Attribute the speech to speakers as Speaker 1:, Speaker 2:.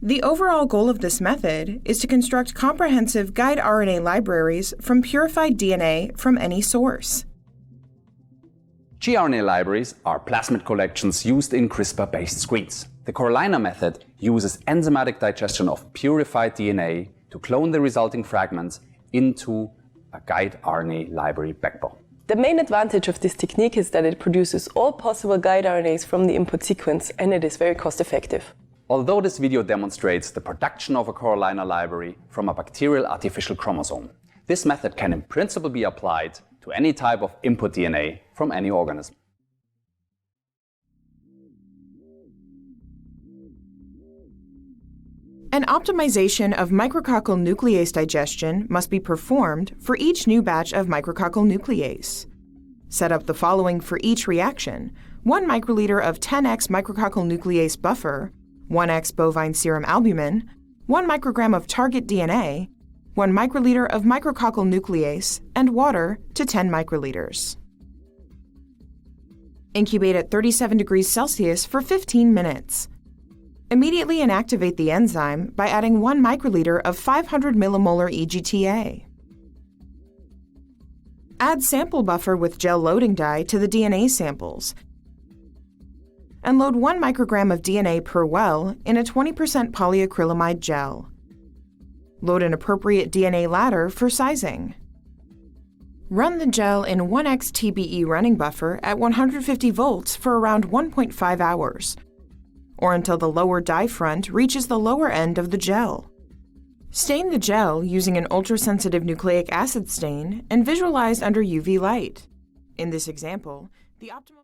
Speaker 1: The overall goal of this method is to construct comprehensive guide RNA libraries from purified DNA from any source.
Speaker 2: gRNA libraries are plasmid collections used in CRISPR-based screens. The CORALINA method uses enzymatic digestion of purified DNA to clone the resulting fragments into a guide RNA library backbone.
Speaker 3: The main advantage of this technique is that it produces all possible guide RNAs from the input sequence, and it is very cost-effective.
Speaker 2: Although this video demonstrates the production of a CORALINA library from a bacterial artificial chromosome, this method can in principle be applied to any type of input DNA from any organism.
Speaker 1: An optimization of micrococcal nuclease digestion must be performed for each new batch of micrococcal nuclease. Set up the following for each reaction: 1 microliter of 10x micrococcal nuclease buffer, 1x bovine serum albumin, 1 microgram of target DNA, 1 microliter of micrococcal nuclease, and water to 10 microliters. Incubate at 37 degrees Celsius for 15 minutes. Immediately inactivate the enzyme by adding 1 microliter of 500 millimolar EGTA. Add sample buffer with gel loading dye to the DNA samples and load 1 microgram of DNA per well in a 20% polyacrylamide gel. Load an appropriate DNA ladder for sizing. Run the gel in 1x TBE running buffer at 150 volts for around 1.5 hours, or until the lower dye front reaches the lower end of the gel. Stain the gel using an ultrasensitive nucleic acid stain and visualize under UV light. In this example, the optimal